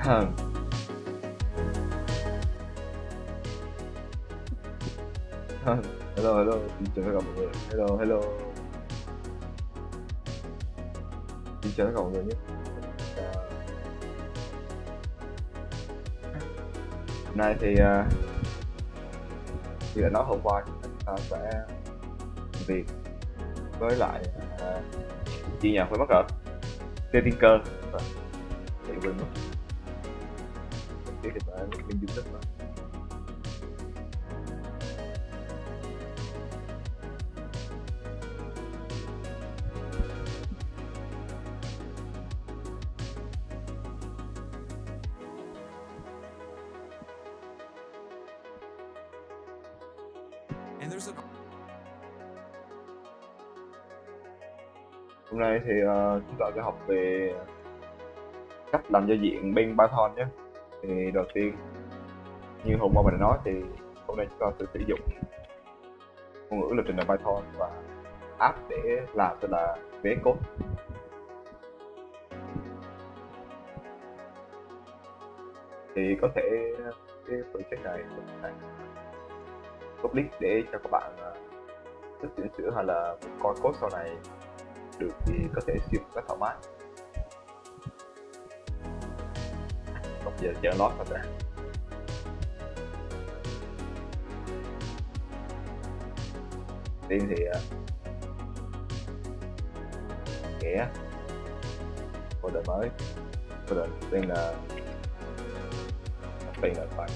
Hello, hello, xin chào tất cả mọi người. Hello, hello. Xin chào tất cả mọi người nhé. À, hôm nay thì như đã nói hôm qua, chúng ta sẽ làm việc với lại chi nhạc quên mất rồi. Tkinter. Thì quên mất. Thì phải mình dùng rất mà. Hôm nay thì chúng ta sẽ học về cách làm giao diện bên Python nhé. Thì đầu tiên, như hôm qua mình đã nói, thì hôm nay chúng ta sẽ sử dụng ngôn ngữ lập trình là Python và app để làm tên là VS Code. Thì có thể cái project này public để cho các bạn thích chỉnh sửa hay là coi code sau này được thì có thể siêu rất thoải mái. Còn giờ chờ lót thật ra. Tiên thì nghĩa folder mới, folder tên là phải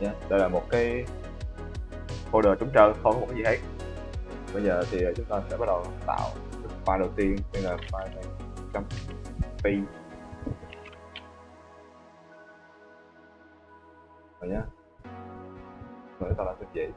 nhé. Đây là một cái folder trống trơn, không có một cái gì hết. Bây giờ thì chúng ta sẽ bắt đầu tạo file đầu tiên, đây là file này .py rồi nhé. Rồi ta làm cái gì?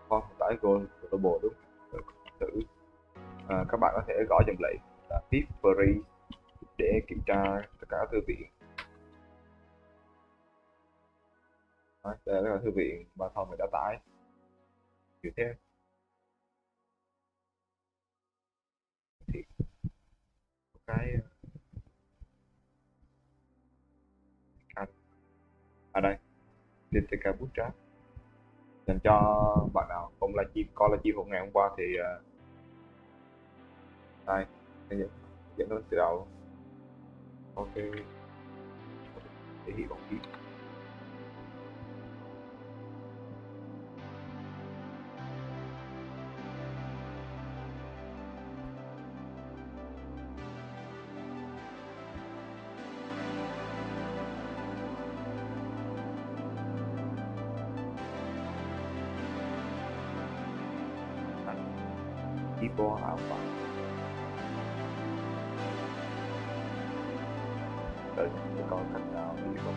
Con tải global đúng thử. Các bạn có thể gõ dòng lệnh là history để kiểm tra tất cả các thư viện. Đây là thư viện Python mình đã tải như thế. Thì cái đây ttkbootstrap dành cho bạn nào không coi livestream một ngày hôm qua thì đây dẫn đến từ đầu. Ok, thể hiện bằng viết. Keyboard alpha. Đợi để coi cách nào đi không.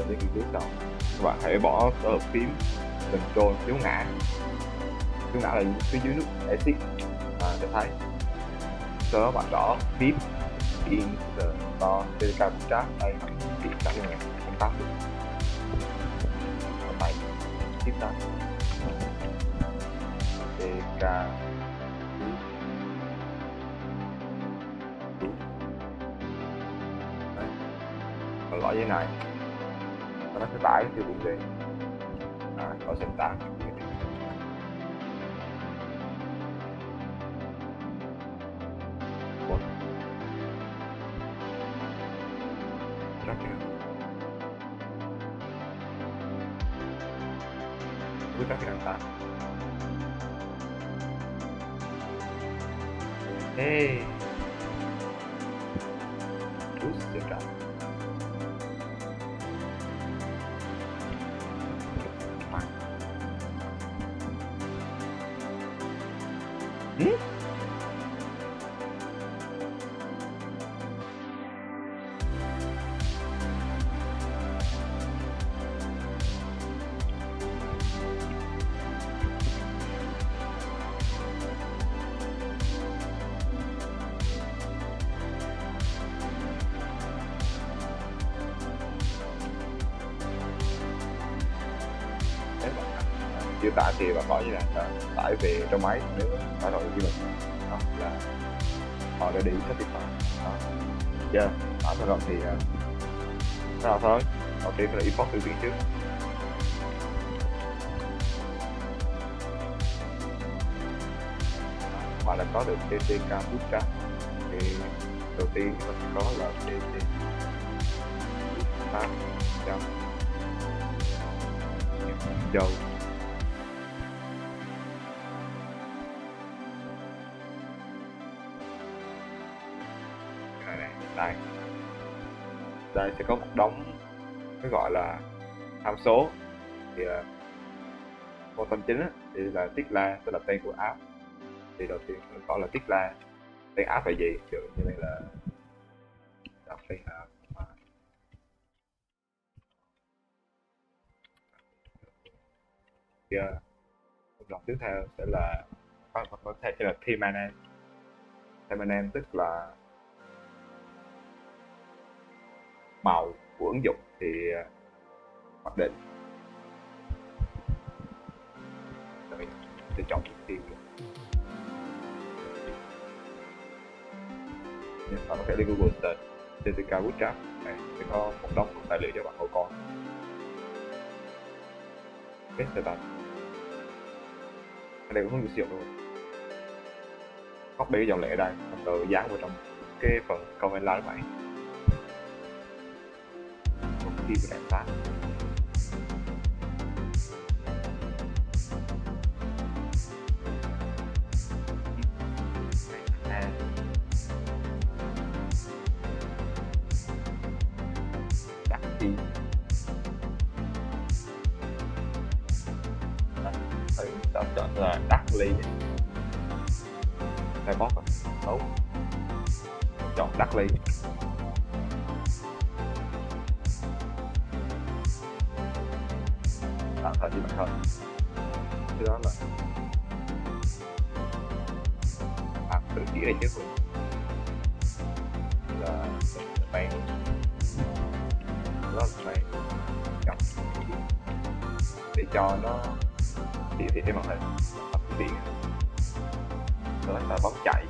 Để nghiên cứu sau, các bạn hãy bỏ tổ hợp phím Ctrl phiếu ngã là phía dưới nút exit sẽ thấy. Sau đó bạn gõ phím insert to ttkbootstrap đây mình kiểm tra luôn nè, không tắt được. Tay tiếp tới tk loại như này nó sẽ tải thư viện về có xem tải bootstrap thì làm sao? Hey, bootstrap. Chưa tải thì bạn gọi như là tải về trong máy nếu tải rồi như mình đó là họ đã đi set điện thoại đó giờ tải xong rồi thì bắt đầu thôi. Đầu tiên là import từ tiên trước. Bạn đã có được ttkbootstrap thì đầu tiên mình sẽ có là ttkbootstrap trong dầu đây. Đây sẽ có một đống cái gọi là tham số thì một phần chính thì là tcla, tức là tên của app. Thì đầu tiên mình gọi là tcla, tên app là gì, ví dụ như đây là tên app. Đoạn tiếp theo sẽ là có thể là theme name. Theme name tức là màu của ứng dụng thì mặc định mình sẽ chọn mục tiêu nhưng bạn có thể đi Google search ttkbootstrap này sẽ có một đống tài liệu cho bạn ngồi coi. Cái setup ở đây cũng không được sử dụng luôn. Copy cái dòng lệ ở đây rồi dán vào trong cái phần comment line của bạn. Khi của đại ta đắt đi ta chọn là đắt ly đây bóp tốt chọn đắt ly tạm thời như vậy thôi. Cái đó là bạn tự chỉ đây trước là bạn đó là bạn chọn để cho nó hiển thị trên màn hình tập điện đó là bấm chạy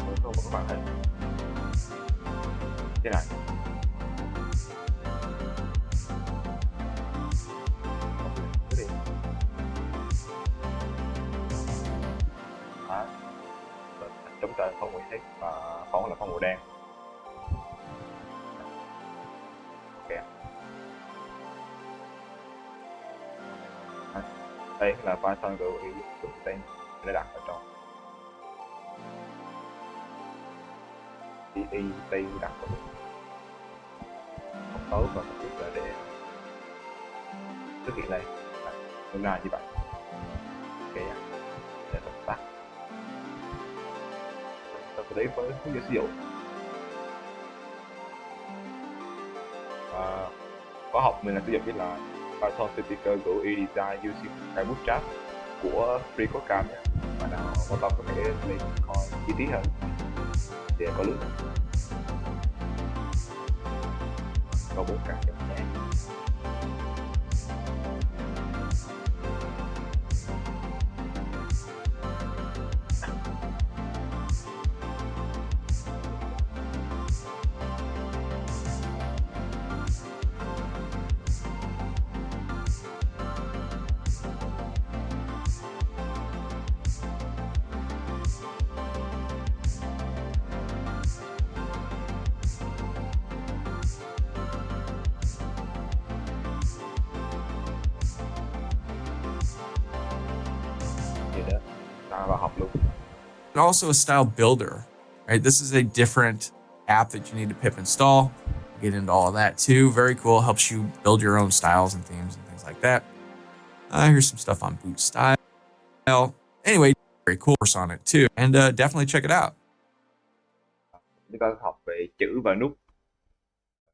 mới không có màn hình thế này. Chúng ta không màu xanh và phông là phông màu đen. Ok. Đây là Python gửi tên để đặt ở trong tây đặt vào không tối và tiếp là để thực hiện đây hôm nay như vậy. Ok để tập tắt đấy với hướng dẫn sử dụng. Khóa học mình là sử dụng như là Python Tkinter của e-design using ttkbootstrap của Free Code Camp nhé. Bạn nào quan tâm có thể lên coi chi tiết hơn thì có link có 4 card trong nhé. gì đó ta vào học luôn. Also a style builder, right? This is a different app that you need to pip install. Get into all of that too. Very cool. Helps you build your own styles and themes and things like that. Here's some stuff on boot style. Anyway, very cool course on it too, and definitely check it out. Chúng ta học về chữ và nút.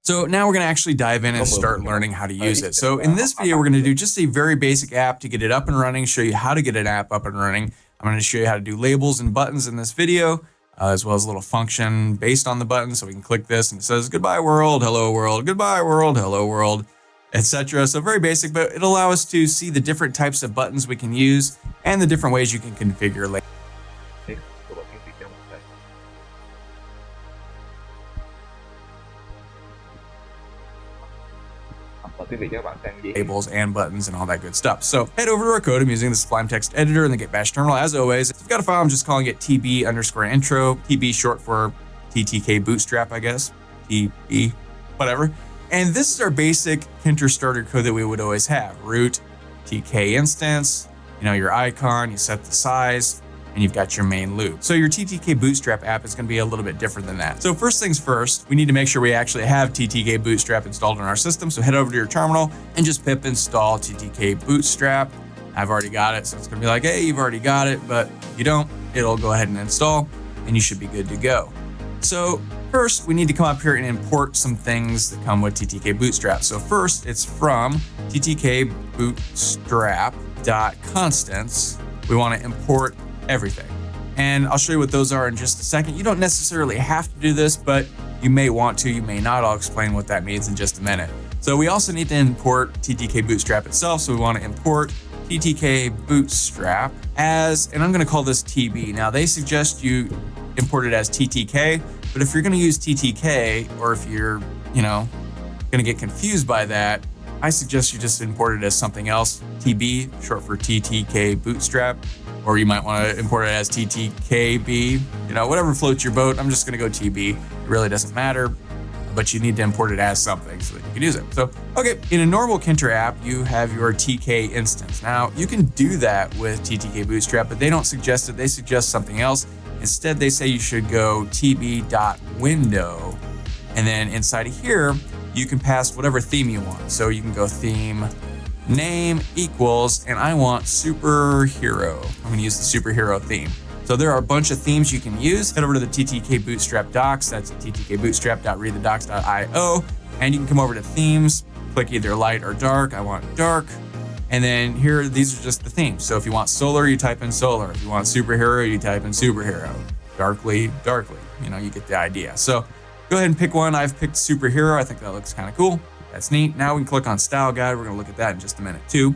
So now we're going to actually dive in and start learning how to use it. So in this video, we're going to do just a very basic app to get it up and running, show you how to get an app up and running. I'm going to show you how to do labels and buttons in this video, as well as a little function based on the button. So we can click this and it says, goodbye world, hello world, goodbye world, hello world, etc. So very basic, but it'll allow us to see the different types of buttons we can use and the different ways you can configure labels. Labels and buttons and all that good stuff. So head over to our code. I'm using the Sublime Text Editor and the Git Bash terminal as always. If you've got a file, I'm just calling it tb_intro. TB short for ttkbootstrap, I guess. TB, whatever. And this is our basic Tkinter starter code that we would always have. Root, tk instance, your icon, you set the size, and you've got your main loop. So your ttkbootstrap app is going to be a little bit different than that. So first things first, we need to make sure we actually have ttkbootstrap installed in our system. So head over to your terminal and just pip install ttkbootstrap. I've already got it, so it's going to be like, hey, you've already got it, but if you don't, it'll go ahead and install, and you should be good to go. So first, we need to come up here and import some things that come with ttkbootstrap. So first, it's from ttkbootstrap.constants. We want to import everything. And I'll show you what those are in just a second. You don't necessarily have to do this, but you may want to, you may not. I'll explain what that means in just a minute. So we also need to import ttkbootstrap itself. So we want to import ttkbootstrap as, and I'm going to call this TB. Now they suggest you import it as TTK, but if you're going to use TTK, or if you're, going to get confused by that, I suggest you just import it as something else, TB, short for TTK bootstrap, or you might want to import it as TTKB, whatever floats your boat. I'm just going to go TB. It really doesn't matter, but you need to import it as something so that you can use it. So, okay, in a normal Tkinter app, you have your TK instance. Now, you can do that with TTK bootstrap, but they don't suggest it. They suggest something else. Instead, they say you should go tb.window, and then inside of here, you can pass whatever theme you want. So you can go theme name equals, and I want superhero. I'm going to use the superhero theme. So there are a bunch of themes you can use. Head over to the TTK Bootstrap docs. That's ttkbootstrap.readthedocs.io. And you can come over to themes, click either light or dark. I want dark. And then here, these are just the themes. So if you want solar, you type in solar. If you want superhero, you type in superhero. Darkly, darkly. You get the idea. So go ahead and pick one. I've picked superhero. I think that looks kind of cool. That's neat. Now we can click on style guide. We're going to look at that in just a minute too.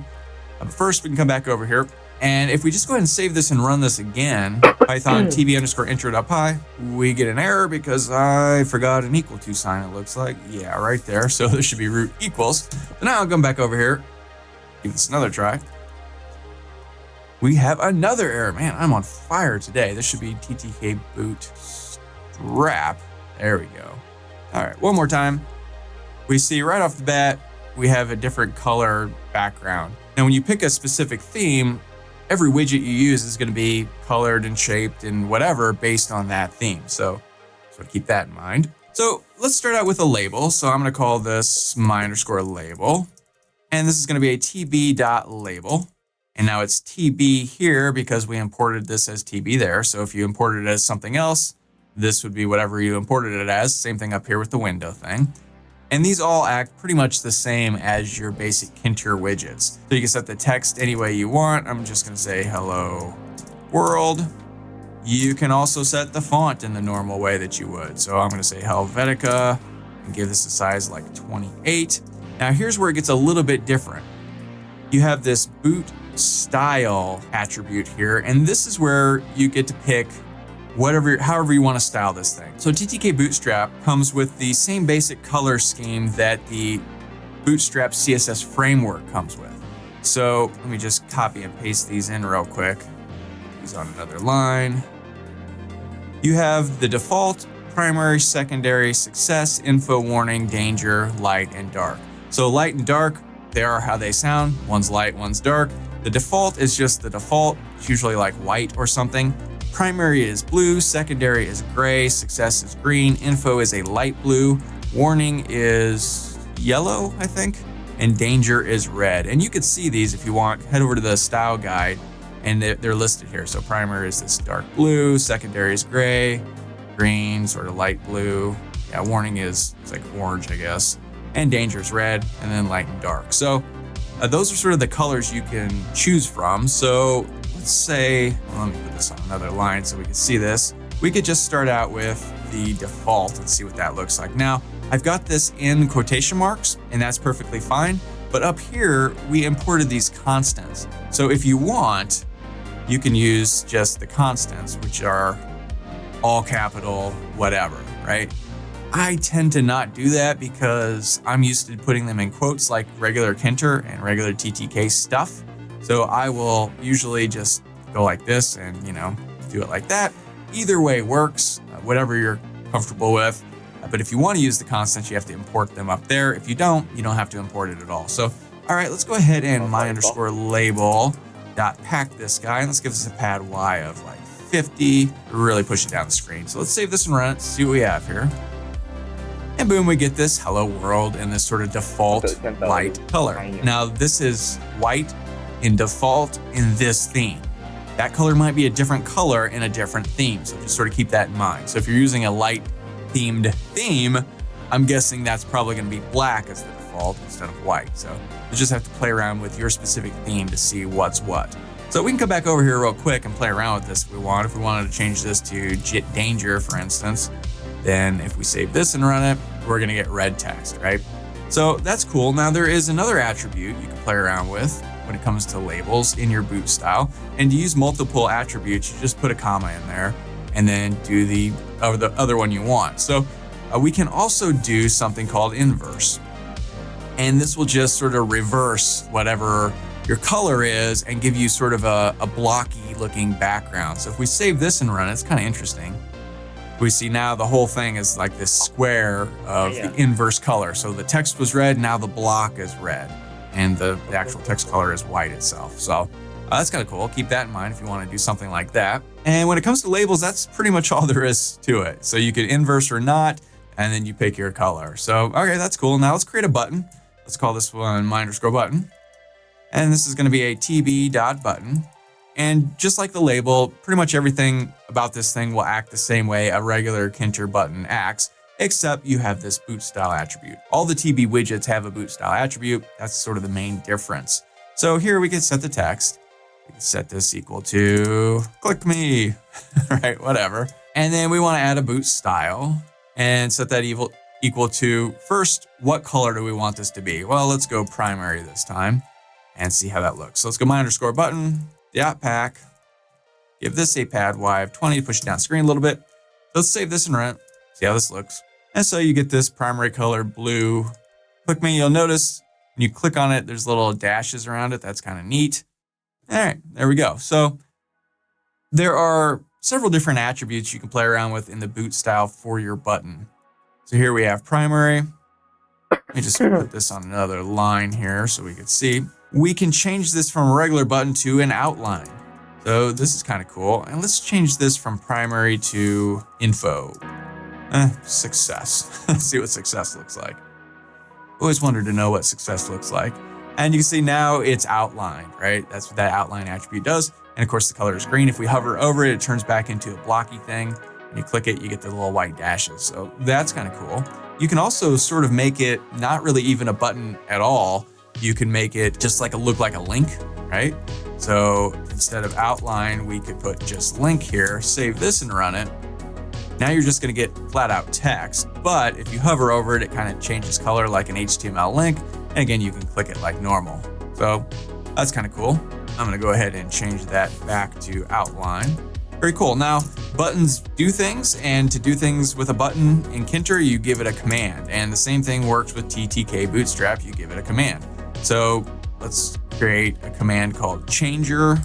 But first, we can come back over here. And if we just go ahead and save this and run this again, Python tb_intro.py, we get an error because I forgot an equal to sign, it looks like. Yeah, right there. So this should be root equals. So now I'll come back over here, give this another try. We have another error. Man, I'm on fire today. This should be ttkbootstrap. There we go. All right, one more time. We see right off the bat, we have a different color background. Now, when you pick a specific theme, every widget you use is going to be colored and shaped and whatever based on that theme. So keep that in mind. So let's start out with a label. So I'm going to call this my_label. And this is going to be a tb.label. And now it's TB here because we imported this as TB there. So if you imported it as something else, this would be whatever you imported it as. Same thing up here with the window thing. And these all act pretty much the same as your basic Tkinter widgets. So you can set the text any way you want. I'm just going to say hello world. You can also set the font in the normal way that you would. So I'm going to say Helvetica and give this a size like 28. Now here's where it gets a little bit different. You have this boot style attribute here, and this is where you get to pick however you want to style this thing. So TTK Bootstrap comes with the same basic color scheme that the Bootstrap CSS framework comes with. So let me just copy and paste these in real quick. These on another line. You have the default, primary, secondary, success, info, warning, danger, light, and dark. So light and dark, they are how they sound. One's light, one's dark. The default is just the default. It's usually like white or something. Primary is blue, secondary is gray, success is green, info is a light blue, warning is yellow, I think, and danger is red. And you could see these if you want. Head over to the style guide and they're listed here. So primary is this dark blue, secondary is gray, green, sort of light blue. Yeah, warning is it's like orange, I guess. And danger is red, and then light and dark. So those are sort of the colors you can choose from. So let's say, well, let me put this on another line so we can see this. We could just start out with the default and see what that looks like. Now, I've got this in quotation marks, and that's perfectly fine. But up here, we imported these constants. So if you want, you can use just the constants, which are all capital, whatever, right? I tend to not do that because I'm used to putting them in quotes like regular Tkinter and regular TTK stuff. So I will usually just go like this and, do it like that. Either way works, whatever you're comfortable with. But if you want to use the constants, you have to import them up there. If you don't have to import it at all. So, all right, let's go ahead and my_label.pack this guy. And let's give this a pad Y of like 50. Really push it down the screen. So let's save this and run it, see what we have here. And boom, we get this hello world in this sort of default light color. Now this is white in default in this theme. That color might be a different color in a different theme. So just sort of keep that in mind. So if you're using a light themed theme, I'm guessing that's probably going to be black as the default instead of white. So you just have to play around with your specific theme to see what's what. So we can come back over here real quick and play around with this if we want. If we wanted to change this to danger, for instance, then if we save this and run it, we're gonna get red text, right? So that's cool. Now there is another attribute you can play around with when it comes to labels in your boot style. And to use multiple attributes, you just put a comma in there and then do the other one you want. So we can also do something called inverse. And this will just sort of reverse whatever your color is and give you sort of a blocky looking background. So if we save this and run it, it's kind of interesting. We see now the whole thing is like this square of the inverse color. So the text was red, now the block is red, and the actual text color is white itself. So that's kind of cool. Keep that in mind if you want to do something like that. And when it comes to labels, that's pretty much all there is to it. So you could inverse or not, and then you pick your color. So, okay, that's cool. Now let's create a button. Let's call this one my_button. And this is going to be a tb.button. And just like the label, pretty much everything about this thing will act the same way a regular Tkinter button acts, except you have this boot style attribute. All the TB widgets have a boot style attribute. That's sort of the main difference. So here we can set the text. We can set this equal to click me, right? Whatever. And then we want to add a boot style and set that equal to first, what color do we want this to be? Well, let's go primary this time and see how that looks. So let's go my_button. pack. Give this a pad Y of 20 to push it down screen a little bit. Let's save this and run it. See how this looks. And so you get this primary color blue. Click me, you'll notice when you click on it, there's little dashes around it. That's kind of neat. All right, there we go. So there are several different attributes you can play around with in the boot style for your button. So here we have primary. Let me just put this on another line here so we can see. We can change this from a regular button to an outline. So this is kind of cool. And let's change this from primary to info. Success. Let's see what success looks like. Always wanted to know what success looks like. And you can see now it's outlined, right? That's what that outline attribute does. And of course the color is green. If we hover over it, it turns back into a blocky thing. When you click it, you get the little white dashes. So that's kind of cool. You can also sort of make it not really even a button at all. You can make it just like look like a link, right? So instead of outline, we could put just link here, save this and run it. Now you're just gonna get flat out text, but if you hover over it, it kind of changes color like an HTML link. And again, you can click it like normal. So that's kind of cool. I'm gonna go ahead and change that back to outline. Very cool. Now, buttons do things, and to do things with a button in Tkinter, you give it a command. And the same thing works with ttkbootstrap, you give it a command. So let's create a command called changer.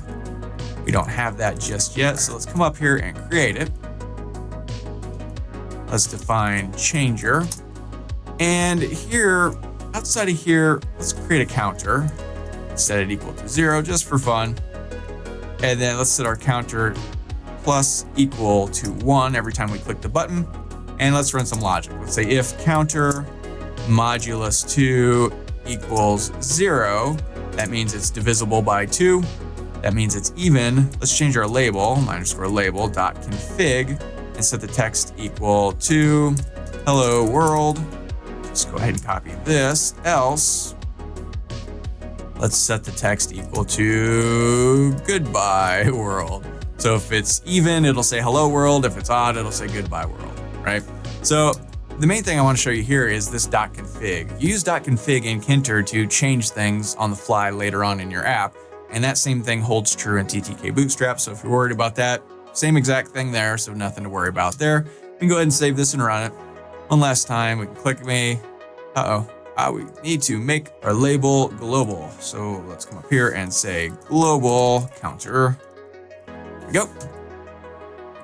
We don't have that just yet, so let's come up here and create it. Let's define changer. And here, outside of here, let's create a counter. Set it equal to 0 just for fun. And then let's set our counter plus equal to 1 every time we click the button. And let's run some logic. Let's say if counter modulus 2 equals 0, that means it's divisible by 2. That means it's even. Let's change our label, _label dot config, and set the text equal to hello world. Let's go ahead and copy this. Else, let's set the text equal to goodbye world. So if it's even, it'll say hello world. If it's odd, it'll say goodbye world, right? So the main thing I want to show you here is this .config. You use .config in Tkinter to change things on the fly later on in your app. And that same thing holds true in ttkbootstrap. So if you're worried about that, same exact thing there. So nothing to worry about there. We can go ahead and save this and run it. One last time, we can click me. We need to make our label global. So let's come up here and say global counter. There we go.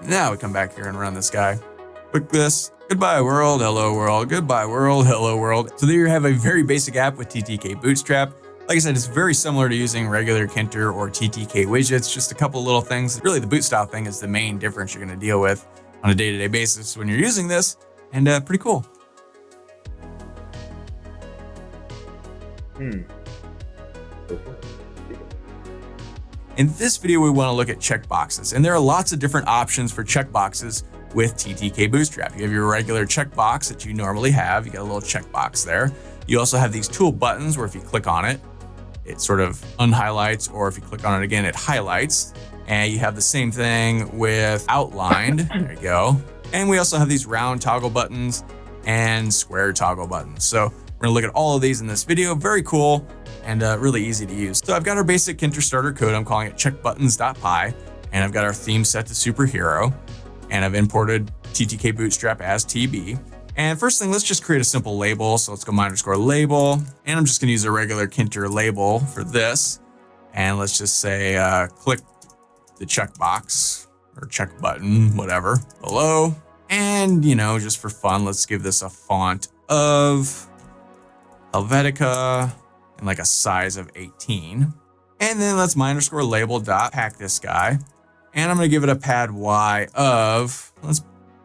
Now we come back here and run this guy. Click this. Goodbye world, hello world, goodbye world, hello world. So there you have a very basic app with ttkbootstrap. Like I said, it's very similar to using regular Tkinter or TTK widgets, just a couple little things. Really, the boot style thing is the main difference you're going to deal with on a day-to-day basis when you're using this, and pretty cool. In this video, we want to look at checkboxes, and there are lots of different options for checkboxes with ttkbootstrap. You have your regular checkbox that you normally have. You got a little checkbox there. You also have these tool buttons where if you click on it, it sort of unhighlights, or if you click on it again, it highlights. And you have the same thing with outlined. There you go. And we also have these round toggle buttons and square toggle buttons. So we're gonna look at all of these in this video. Very cool and really easy to use. So I've got our basic Tkinter starter code. I'm calling it checkbuttons.py. And I've got our theme set to superhero. And I've imported ttkbootstrap as TB. And first thing, let's just create a simple label. So let's go _label. And I'm just gonna use a regular Tkinter label for this. And let's just say, click the checkbox or check button, whatever, below. And, you know, just for fun, let's give this a font of Helvetica and like a size of 18. And then let's _label.pack this guy. And I'm gonna give it a pad Y of, let's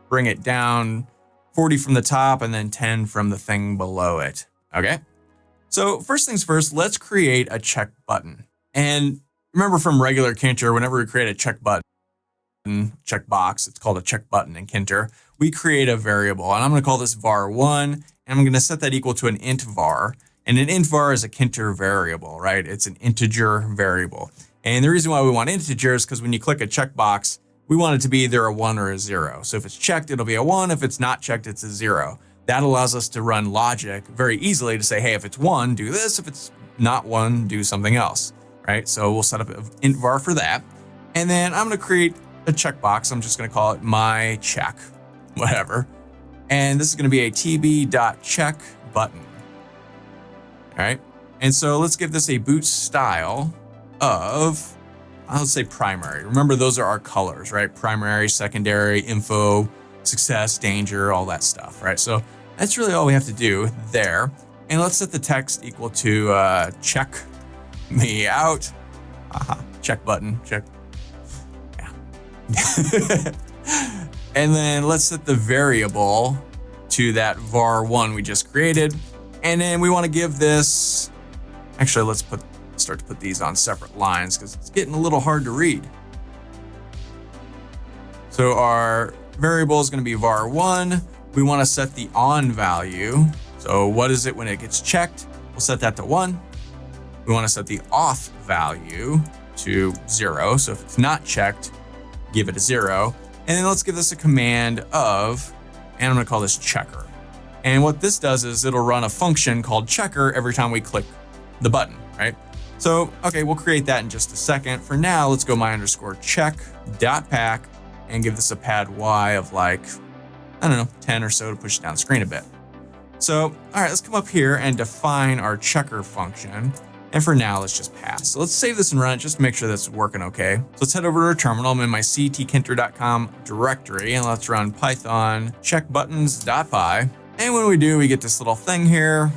bring it down 40 from the top and then 10 from the thing below it, okay? So first things first, let's create a check button. And remember from regular Tkinter, whenever we create a check button, checkbox, it's called a check button in Tkinter, we create a variable. And I'm gonna call this var1, and I'm gonna set that equal to an int var. And an int var is a Tkinter variable, right? It's an integer variable. And the reason why we want integers is because when you click a checkbox, we want it to be either a 1 or a 0. So if it's checked, it'll be a 1. If it's not checked, it's a 0. That allows us to run logic very easily to say, hey, if it's 1, do this. If it's not 1, do something else, right? So we'll set up an int var for that. And then I'm going to create a checkbox. I'm just going to call it my check, whatever. And this is going to be a tb.check button. All right. And so let's give this a boot style of, let's say primary. Remember, those are our colors, right? Primary, secondary, info, success, danger, all that stuff, right? So that's really all we have to do there. And let's set the text equal to check me out. Check button, check. Yeah. And then let's set the variable to that var1 we just created. And then we want to give this, actually, let's start to put these on separate lines because it's getting a little hard to read. So our variable is going to be var1. We want to set the on value. So what is it when it gets checked? We'll set that to 1. We want to set the auth value to 0. So if it's not checked, give it a 0. And then let's give this a command of, and I'm going to call this checker. And what this does is it'll run a function called checker every time we click the button, right? So, okay, we'll create that in just a second. For now, let's go my_check.pack and give this a pad Y of like, I don't know, 10 or so to push it down the screen a bit. So, all right, let's come up here and define our checker function. And for now, let's just pass. So let's save this and run it just to make sure that's working okay. So let's head over to our terminal. I'm in my tkinter.com directory and let's run python checkbuttons.py. And when we do, we get this little thing here.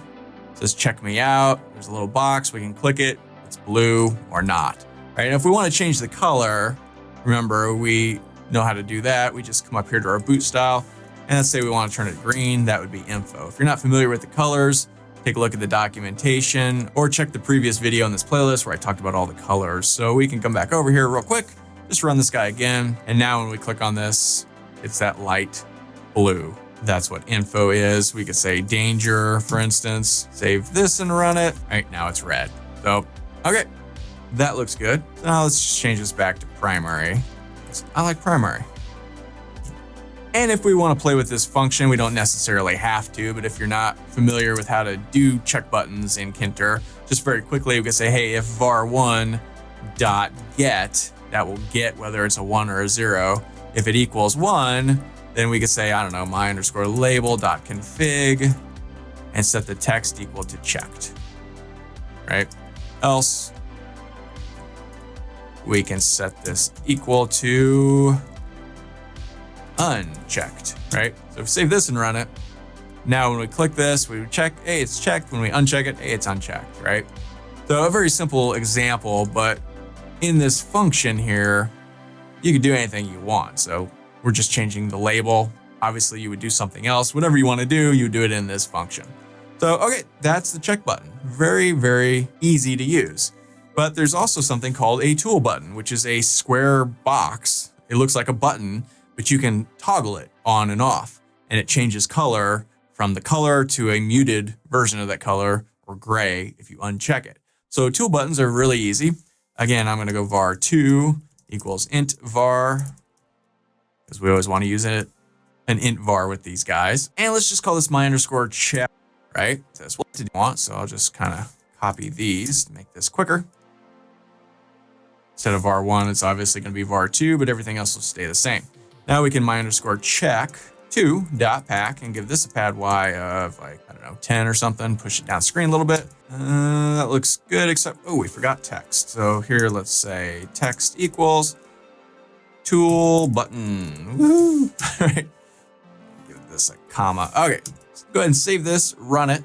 It says check me out. There's a little box. We can click it. It's blue or not. All right? And if we want to change the color, remember, we know how to do that. We just come up here to our boot style, and let's say we want to turn it green. That would be info. If you're not familiar with the colors, take a look at the documentation or check the previous video in this playlist where I talked about all the colors. So we can come back over here real quick, just run this guy again. And now when we click on this, it's that light blue. That's what info is. We could say danger, for instance, save this and run it. All right, now it's red. So, okay, that looks good. So now let's just change this back to primary. I like primary. And if we want to play with this function, we don't necessarily have to, but if you're not familiar with how to do check buttons in Tkinter, just very quickly, we can say, hey, if var1 dot get, that will get whether it's a 1 or a 0. If it equals 1, then we could say, I don't know, my underscore label dot config and set the text equal to checked, right? Else, we can set this equal to unchecked, right? So if we save this and run it, now when we click this, we check, hey, it's checked. When we uncheck it, hey, it's unchecked, right? So a very simple example, but in this function here, you can do anything you want. So we're just changing the label. Obviously you would do something else. Whatever you want to do, you do it in this function. So, okay, that's the check button. Very, very easy to use. But there's also something called a tool button, which is a square box. It looks like a button, but you can toggle it on and off, and it changes color from the color to a muted version of that color or gray if you uncheck it. So tool buttons are really easy. Again, I'm going to go var2 equals int var, because we always want to use an int var with these guys. And let's just call this my underscore chet, right? That's what I want. So I'll just kind of copy these to make this quicker. Instead of var1, it's obviously going to be var2, but everything else will stay the same. Now we can my underscore check 2.pack and give this a pad y of like, I don't know, 10 or something. Push it down screen a little bit. That looks good, except, oh, we forgot text. So here, let's say text equals tool button. Woo! All right. Give this a comma. Okay, so go ahead and save this, run it.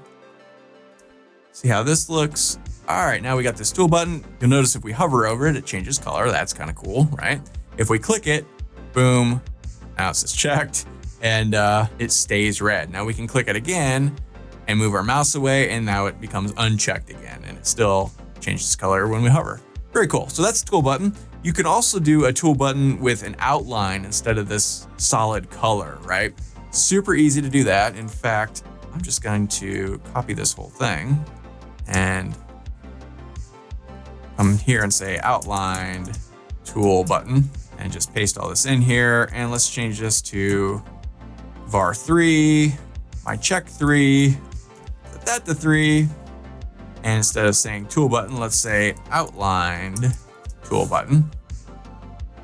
See how this looks. All right, now we got this tool button. You'll notice if we hover over it, it changes color. That's kind of cool, right? If we click it, boom, now it says checked, and it stays red. Now we can click it again and move our mouse away, and now it becomes unchecked again, and it still changes color when we hover. Very cool. So that's the tool button. You can also do a tool button with an outline instead of this solid color, right? Super easy to do that. In fact, I'm just going to copy this whole thing and come here and say outlined tool button and just paste all this in here. And let's change this to var3, my check 3, set that to 3. And instead of saying tool button, let's say outlined tool button.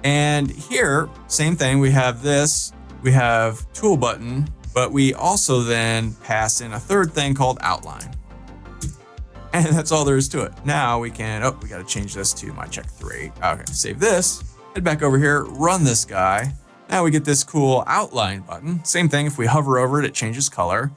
And here, same thing, we have this, we have tool button, but we also then pass in a third thing called outline. And that's all there is to it. Now we can, oh, we got to change this to my check 3. Okay, save this, head back over here, run this guy. Now we get this cool outline button. Same thing, if we hover over it, it changes color.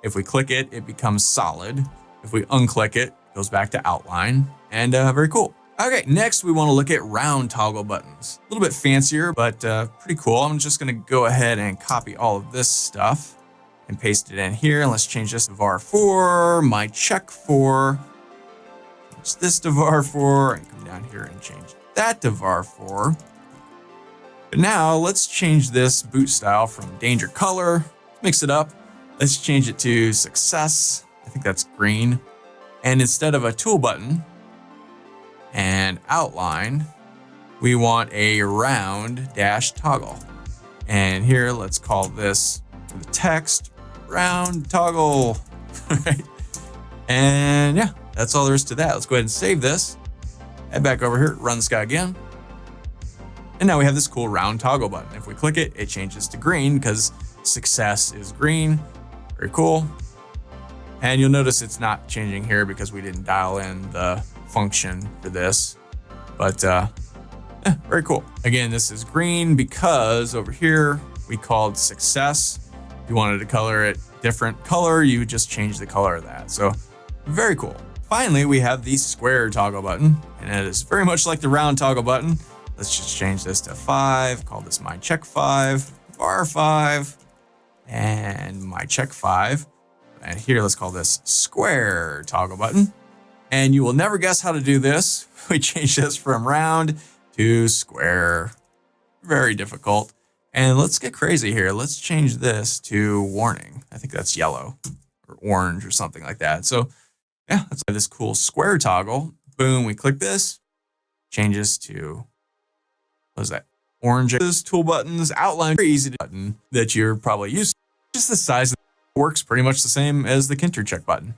If we click it, it becomes solid. If we unclick it, it goes back to outline, and very cool. Okay, next we want to look at round toggle buttons. A little bit fancier, but pretty cool. I'm just going to go ahead and copy all of this stuff and paste it in here. And let's change this to var4, my check 4. Change this to var4 and come down here and change that to var4. But now let's change this boot style from danger color, mix it up. Let's change it to success. I think that's green. And instead of a tool button and outline, we want a round dash toggle. And here, let's call this the text round toggle. Right? And yeah, that's all there is to that. Let's go ahead and save this. Head back over here, run this guy again. And now we have this cool round toggle button. If we click it, it changes to green because success is green. Very cool. And you'll notice it's not changing here because we didn't dial in the function for this, but yeah, very cool. Again, this is green because over here we called success. If you wanted to color it different color, you would just change the color of that. So very cool. finally, we have the square toggle button, and it is very much like the round toggle button. Let's just change this to 5, call this my check 5, var 5, and my check 5. And here, let's call this square toggle button. And you will never guess how to do this. We change this from round to square. Very difficult. And let's get crazy here. Let's change this to warning. I think that's yellow or orange or something like that. So yeah, let's have this cool square toggle. Boom, we click this. Changes to, what is that? Orange. This tool buttons, outline, very easy to button that you're probably used to. Just the size works pretty much the same as the Tkinter check button.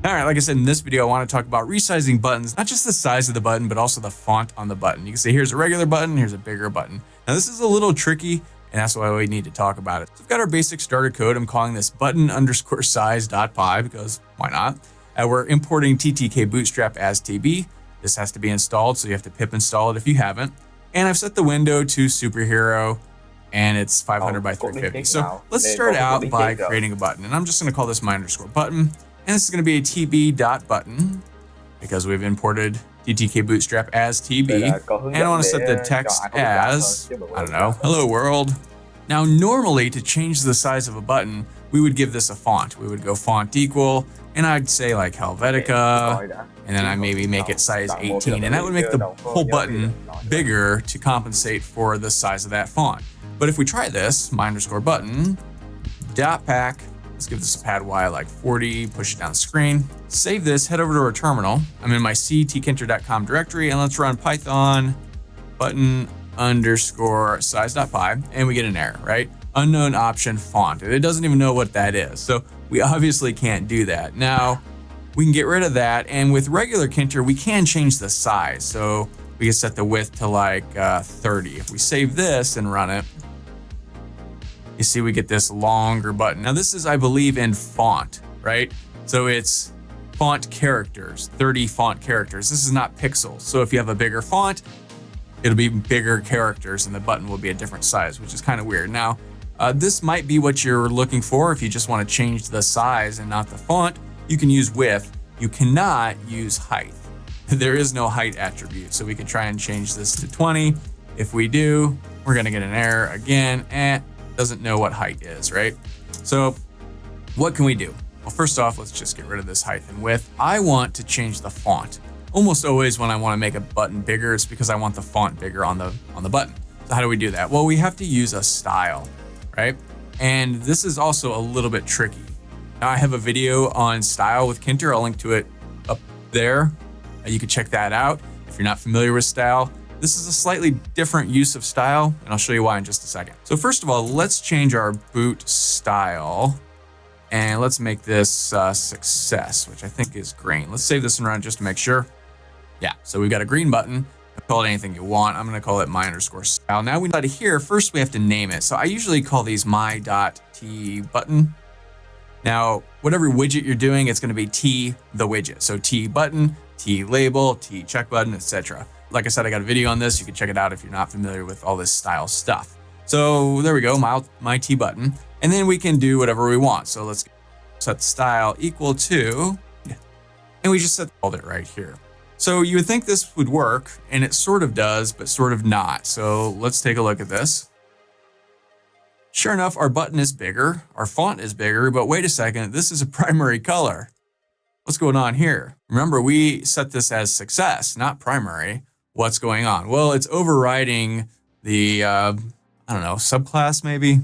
All right, like I said, in this video, I want to talk about resizing buttons, not just the size of the button, but also the font on the button. You can see here's a regular button, here's a bigger button. Now this is a little tricky, and that's why we need to talk about it. So we've got our basic starter code. I'm calling this button_size.py because why not? We're importing ttkbootstrap as TB. This has to be installed, so you have to pip install it if you haven't. And I've set the window to superhero, and it's 500 by 350. So let's start out by creating a button, and I'm just going to call this my_button. And this is going to be a tb.button because we've imported ttkbootstrap as TB. And I want to set the text as, I don't know, hello world. Now, normally to change the size of a button, we would give this a font. We would go font equal, and I'd say like Helvetica, and then I maybe make it size 18. And that would make the whole button bigger to compensate for the size of that font. But if we try this, my_button, .pack, let's give this a pad Y like 40, push it down the screen. Save this, head over to our terminal. I'm in my tkinter.com directory, and let's run Python button_size.py, and we get an error, right? Unknown option font. It doesn't even know what that is. So we obviously can't do that. Now, we can get rid of that, and with regular Tkinter, we can change the size. So we can set the width to like 30. If we save this and run it, you see we get this longer button. Now this is, I believe, in font, right? So it's font characters, 30 font characters. This is not pixels. So if you have a bigger font, it'll be bigger characters and the button will be a different size, which is kind of weird. Now, this might be what you're looking for if you just want to change the size and not the font. You can use width. You cannot use height. There is no height attribute. So we can try and change this to 20. If we do, we're going to get an error again, and doesn't know what height is, right? So what can we do? Well, first off, let's just get rid of this height and width. I want to change the font. Almost always when I want to make a button bigger, it's because I want the font bigger on the button. So how do we do that? Well, we have to use a style, right? And this is also a little bit tricky. Now I have a video on style with Tkinter. I'll link to it up there. You can check that out if you're not familiar with style. This is a slightly different use of style, and I'll show you why in just a second. So first of all, let's change our boot style, and let's make this success, which I think is green. Let's save this and run it just to make sure. Yeah, so we've got a green button. Call it anything you want. I'm gonna call it my_style. Now we know here, first we have to name it. So I usually call these my.tButton. Now, whatever widget you're doing, it's gonna be T the widget. So T button, T label, T check button, etc. Like I said, I got a video on this. You can check it out if you're not familiar with all this style stuff. So there we go, my T button. And then we can do whatever we want. So let's set the style equal to, and we just set it right here. So you would think this would work, and it sort of does, but sort of not. So let's take a look at this. Sure enough, our button is bigger, our font is bigger, but wait a second, this is a primary color. What's going on here? Remember, we set this as success, not primary. What's going on? Well, it's overriding the, I don't know, subclass maybe? Does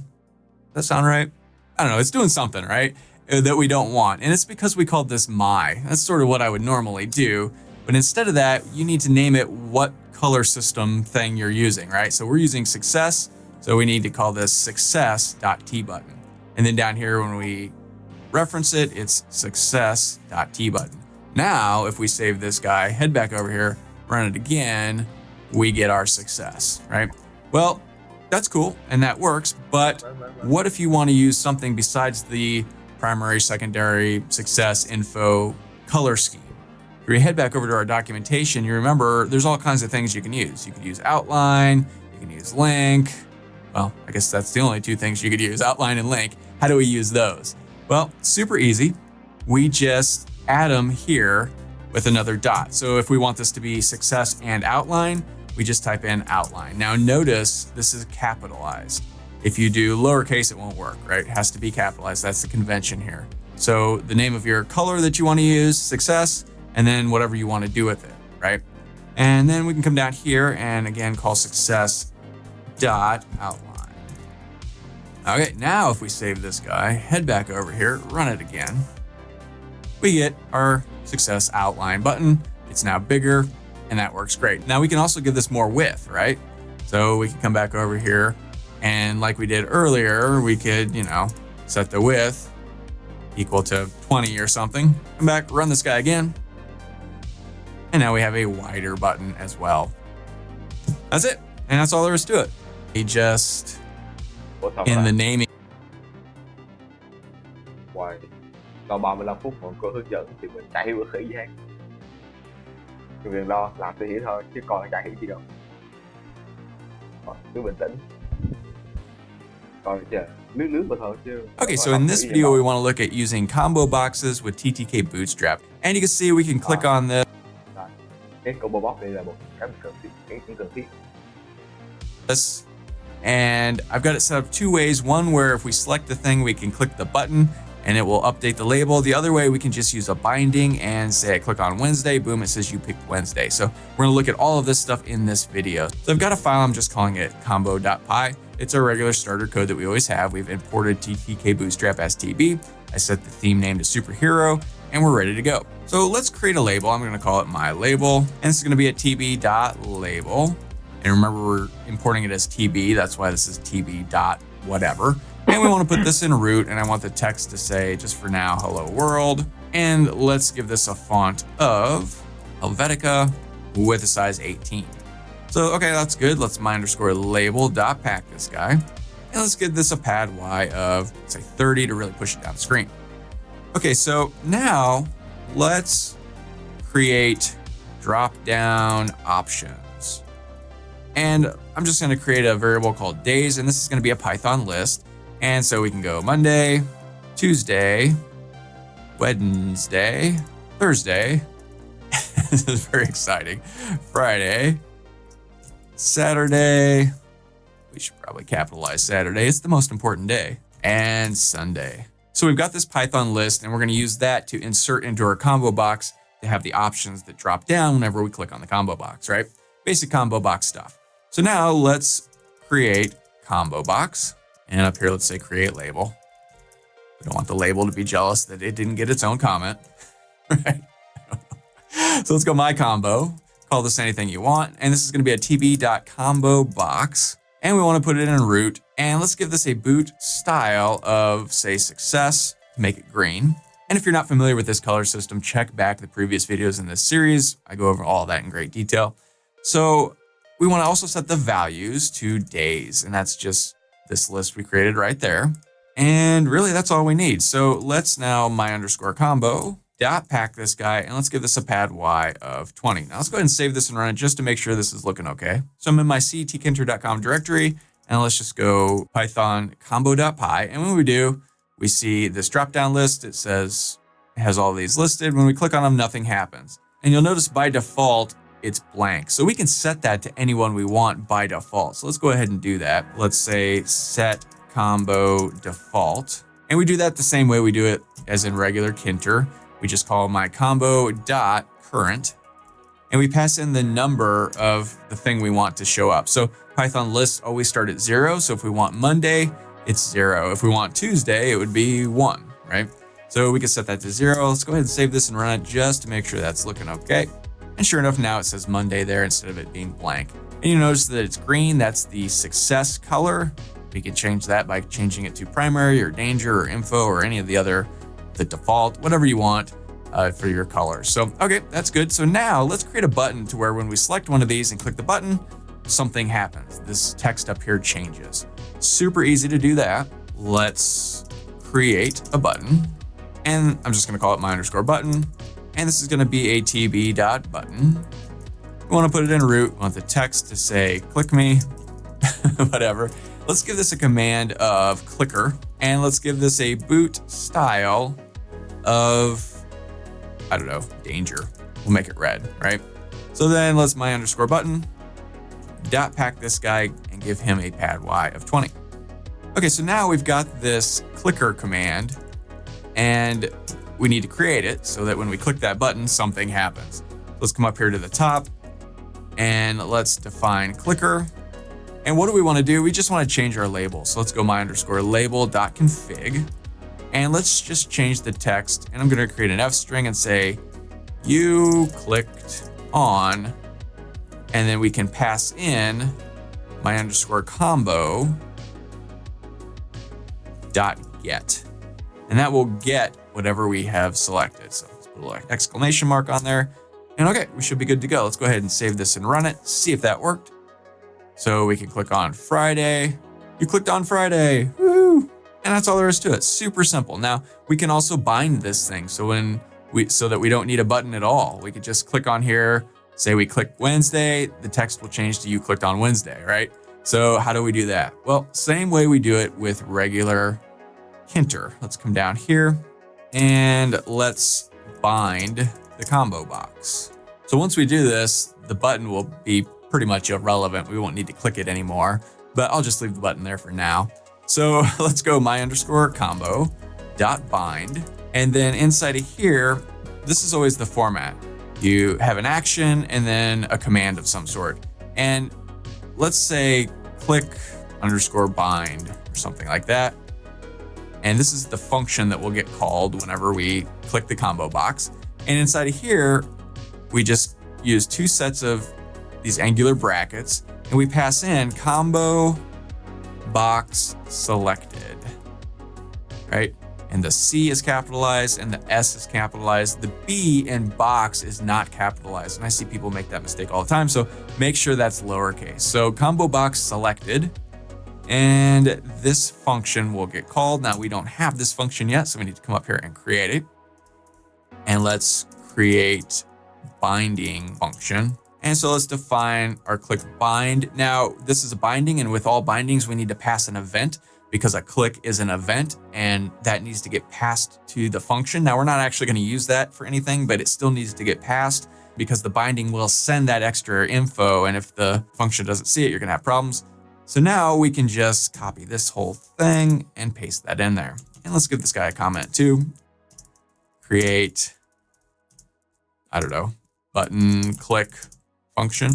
that sound right? I don't know, it's doing something, right? That we don't want. And it's because we called this my. That's sort of what I would normally do. But instead of that, you need to name it what color system thing you're using, right? So we're using success. So we need to call this success.tButton. And then down here, when we reference it, it's success.tButton. Now, if we save this guy, head back over here, run it again, we get our success, right? Well, that's cool and that works, but what if you want to use something besides the primary, secondary, success, info, color scheme? If you head back over to our documentation, you remember there's all kinds of things you can use. You can use outline, you can use link. Well, I guess that's the only two things you could use, outline and link. How do we use those? Well, super easy. We just add them here with another dot. So if we want this to be success and outline, we just type in outline. Now notice this is capitalized. If you do lowercase, it won't work, right? It has to be capitalized. That's the convention here. So the name of your color that you want to use, success, and then whatever you want to do with it, right? And then we can come down here and again call success dot outline. Okay, now if we save this guy, head back over here, run it again, we get our success outline button. It's now bigger and that works great. Now we can also give this more width, right? So we can come back over here and like we did earlier, we could, set the width equal to 20 or something. Come back, run this guy again. And now we have a wider button as well. That's it. And that's all there is to it. We just, in the naming. Ngoài sau 35 phút mọi cô hướng dẫn thì mình chả hiểu được khỉ gì hết. Đừng lo, làm tự hiểu thôi, chứ con chả hiểu gì đâu. Cứ bình tĩnh. Còn chờ lướt vào thôi chứ. Okay, so in this video, we want to look at using combo boxes with ttkbootstrap. And you can see we can click on this. Cái combo box đây là một cái cần thiết. And I've got it set up two ways. One where if we select the thing, we can click the button and it will update the label. The other way, we can just use a binding and say I click on Wednesday, boom, it says you picked Wednesday. So we're gonna look at all of this stuff in this video. So I've got a file, I'm just calling it combo.py. It's our regular starter code that we always have. We've imported ttkbootstrap as TB. I set the theme name to superhero and we're ready to go. So let's create a label. I'm gonna call it my label. And this is gonna be a tb.label. And remember, we're importing it as TB. That's why this is tb.whatever. And we want to put this in root, and I want the text to say, just for now, hello world. And let's give this a font of Helvetica with a size 18. So, okay, that's good. Let's my_label.pack this guy. And let's give this a pad Y of, say, 30 to really push it down the screen. Okay, so now let's create drop-down options. And I'm just going to create a variable called days, and this is going to be a Python list. And so we can go Monday, Tuesday, Wednesday, Thursday. This is very exciting. Friday, Saturday. We should probably capitalize Saturday. It's the most important day. And Sunday. So we've got this Python list, and we're going to use that to insert into our combo box to have the options that drop down whenever we click on the combo box, right? Basic combo box stuff. So now let's create combo box. And up here, let's say create label. We don't want the label to be jealous that it didn't get its own comment, right? So let's go my combo, call this anything you want. And this is going to be a tb.combo box. And we want to put it in root. And let's give this a boot style of, say, success, make it green. And if you're not familiar with this color system, check back the previous videos in this series. I go over all that in great detail. So we want to also set the values to days, and that's just this list we created right there. And really that's all we need. So let's now my_combo.pack this guy, and let's give this a pad Y of 20. Now let's go ahead and save this and run it just to make sure this is looking okay. So I'm in my tkinter.com directory, and let's just go Python combo.py. And when we do, we see this drop-down list. It says it has all these listed. When we click on them, nothing happens. And you'll notice by default, it's blank. So we can set that to anyone we want by default. So let's go ahead and do that. Let's say set combo default. And we do that the same way we do it as in regular Tkinter. We just call my combo.current. And we pass in the number of the thing we want to show up. So Python lists always start at 0. So if we want Monday, it's 0. If we want Tuesday, it would be 1, right? So we can set that to 0. Let's go ahead and save this and run it just to make sure that's looking okay. And sure enough, now it says Monday there instead of it being blank. And you notice that it's green. That's the success color. We can change that by changing it to primary or danger or info or any of the default, whatever you want for your color. So, okay, that's good. So now let's create a button to where when we select one of these and click the button, something happens. This text up here changes. Super easy to do that. Let's create a button. And I'm just going to call it my_button. And this is going to be a tb.button. We want to put it in root. We want the text to say, click me, whatever. Let's give this a command of clicker, and let's give this a boot style of, I don't know, danger. We'll make it red, right? So then let's my underscore button dot pack this guy and give him a pad Y of 20. Okay, so now we've got this clicker command, and we need to create it so that when we click that button, something happens. Let's come up here to the top and let's define clicker. And what do we want to do? We just want to change our label. So let's go my underscore label.config, and let's just change the text. And I'm going to create an F string and say, you clicked on, and then we can pass in my underscore combo dot get, and that will get whatever we have selected. So let's put a little exclamation mark on there, and okay, we should be good to go. Let's go ahead and save this and run it, see if that worked. So we can click on Friday. You clicked on Friday, woo! And that's all there is to it. Super simple. Now we can also bind this thing so that we don't need a button at all. We could just click on here, say we click Wednesday, the text will change to you clicked on Wednesday, right? So how do we do that? Well, same way we do it with regular Tkinter. Let's come down here and let's bind the combo box. So once we do this, the button will be pretty much irrelevant. We won't need to click it anymore, but I'll just leave the button there for now. So let's go my underscore combo dot bind. And then inside of here, this is always the format. You have an action and then a command of some sort. And let's say click underscore bind or something like that. And this is the function that will get called whenever we click the combo box. And inside of here, we just use two sets of these angular brackets, and we pass in combo box selected, right? And the C is capitalized and the S is capitalized. The B in box is not capitalized. And I see people make that mistake all the time. So make sure that's lowercase. So combo box selected, and this function will get called. Now we don't have this function yet, so we need to come up here and create it. And let's create binding function. And so let's define our click bind. Now this is a binding, and with all bindings, we need to pass an event because a click is an event and that needs to get passed to the function. Now we're not actually going to use that for anything, but it still needs to get passed because the binding will send that extra info. And if the function doesn't see it, you're going to have problems. So now we can just copy this whole thing and paste that in there. And let's give this guy a comment too. Create, I don't know, button click function.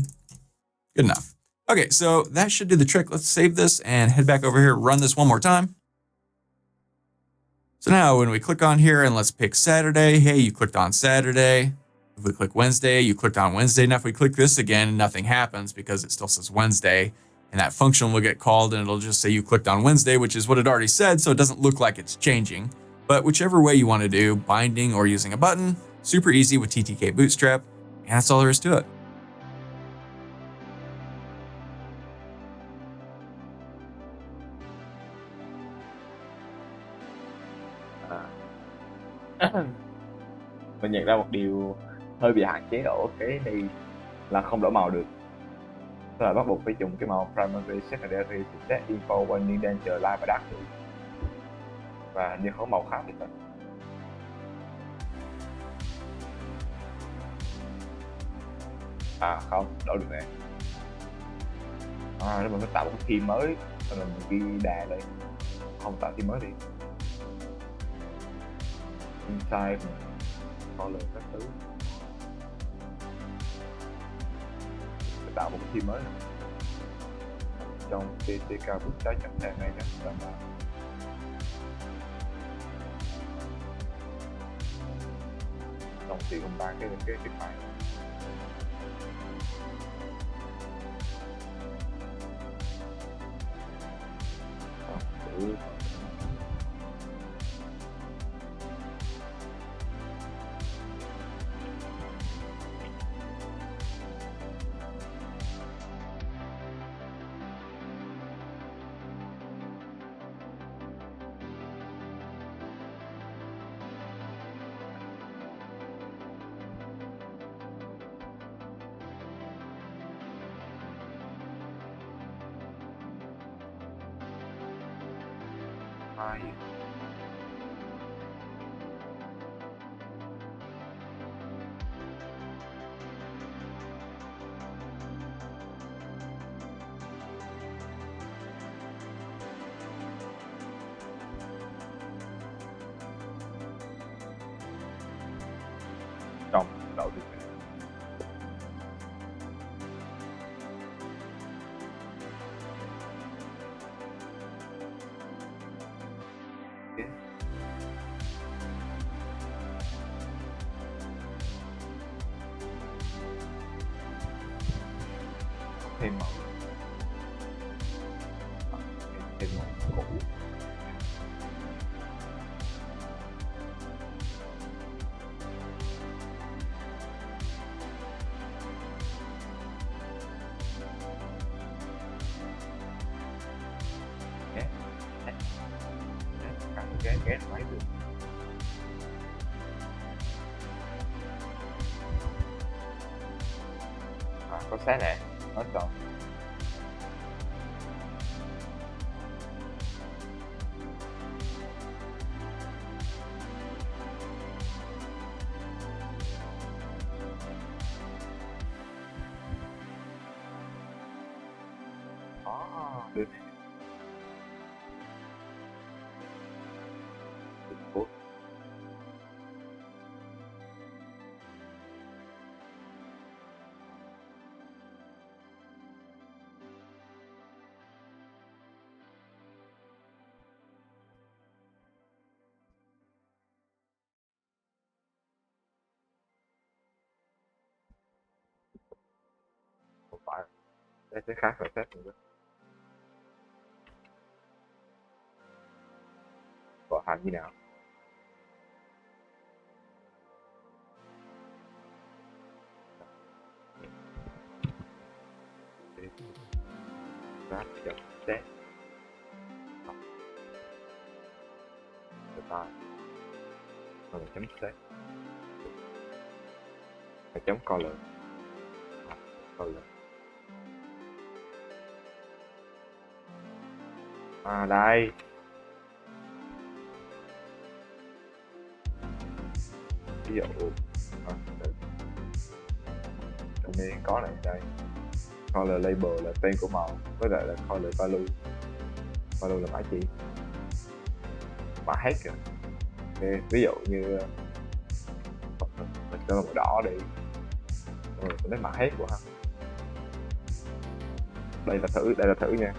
Good enough. Okay, so that should do the trick. Let's save this and head back over here, run this one more time. So now when we click on here and let's pick Saturday, hey, you clicked on Saturday. If we click Wednesday, you clicked on Wednesday. Now if we click this again, nothing happens because it still says Wednesday, and that function will get called and it'll just say you clicked on Wednesday, which is what it already said, so it doesn't look like it's changing. But whichever way you want to do, binding or using a button, super easy with ttkbootstrap, and that's all there is to it. Mình nhận ra một điều hơi bị hạn chế ở cái này là không đổi màu được. Tức là bắt buộc phải dùng cái màu primary, secondary, set info, warning, danger, light và dark. Và như có màu khác thì thôi. À không, đổi được nè. Nếu mình phải tạo một cái theme mới, rồi mình ghi đà lên. Không tạo theme mới thì inside color các thứ, phải tạo một cái theme mới này. Trong ttkbootstrap này nè, xong thì không ba cái file. 2 trong đầu tiếp theo. Okay. Thêm màu thêm màu cũ. Ghét máy được. Có xét nè, nói xong. Được. Ủa? Không phải. Đây sẽ khác rồi phép nữa. Vận hành như nào? Ráp chấm set rồi chấm set chấm color đây ví dụ trong đây có này đây color label là tên của màu với lại là color value là mã chỉ mã hết kìa. Okay. Ví dụ như mình cho màu đỏ đi rồi mình lấy mã hết của hắn. Đây là thử nha.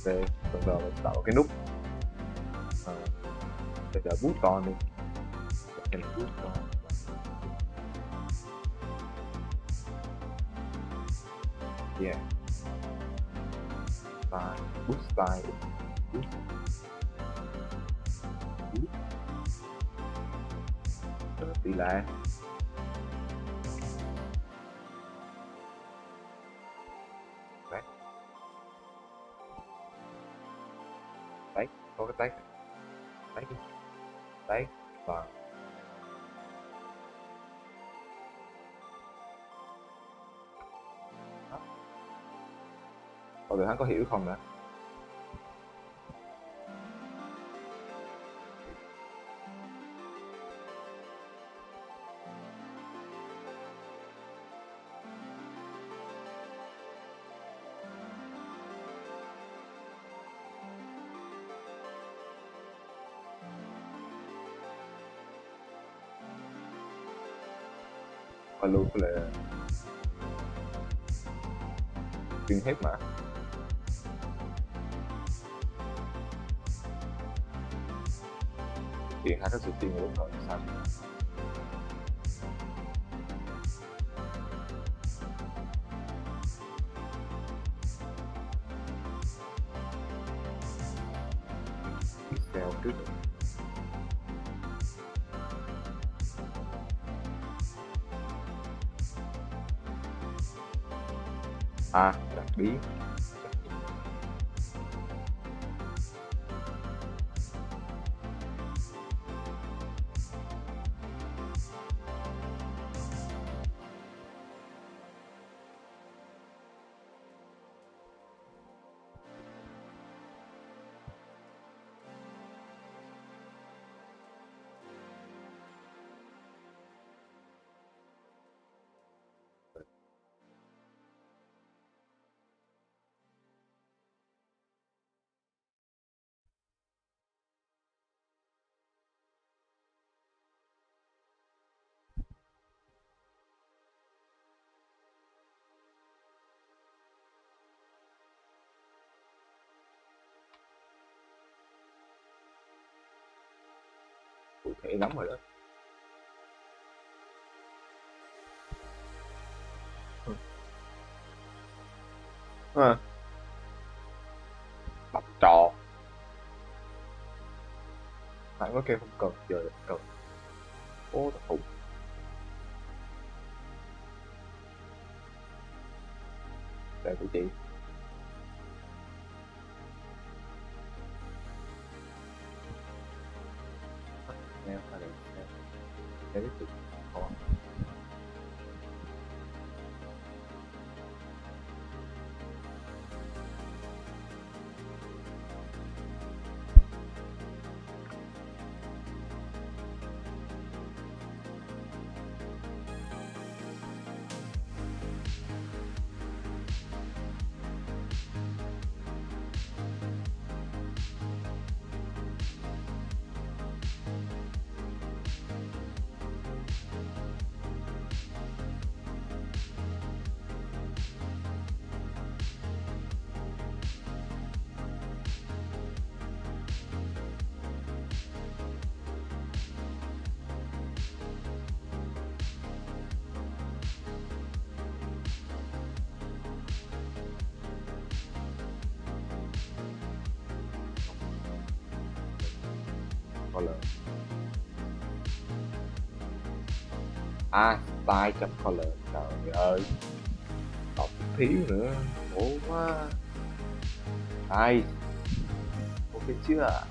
Đây, bắt đầu mình tạo cái nút đây là bút con đi, đây là bút con. Yeah, style, bút style, bút, rồi tỷ lệ. Đấy, có cái tag và coi thử hắn có hiểu không nữa. Và luôn là truyền hết mà hiện hai cái sự tiên đúng rồi sao pixel trước rồi. Đặc biến nghĩ lắm rồi đó. Bạch tròn bạn có kêu không cần, giờ là cần. Ô thật khủng. Đây của chị. Nè, phải là nè. Để tiếp tục. Color. Style chấm color. Trời ơi, đọc thiếu nữa, khổ quá. Đây, ok chưa?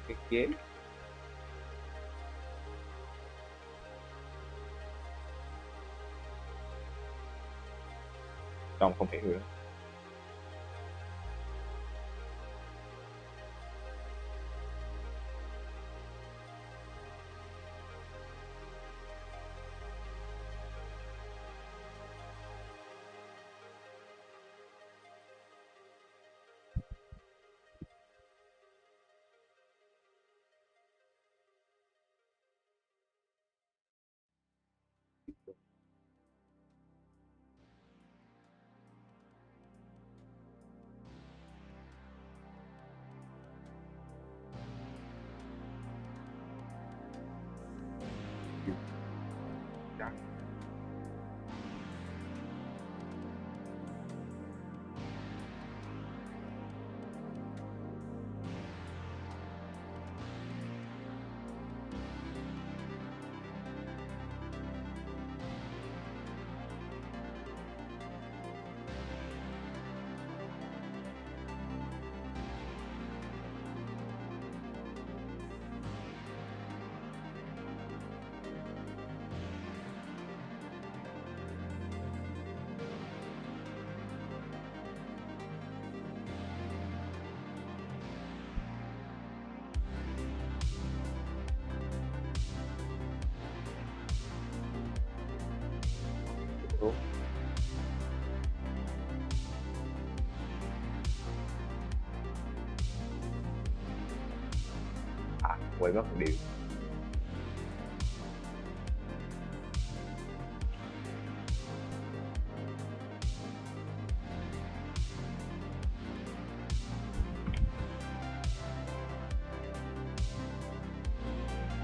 Cái ghế trong không thể nữa. Đúng. Quên mất một điều.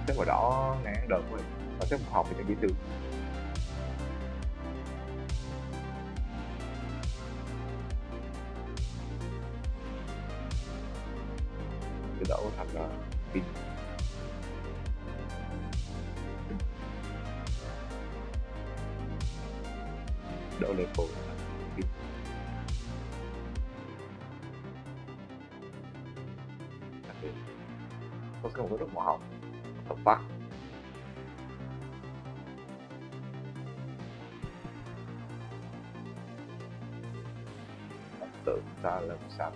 Cái màu đỏ nè đợt rồi, và cái một hộp thì dễ thương. Cái đỏ thành là pin. đỡ lên phù có cái một cái rất màu hồng tập tắt tự ta làm sao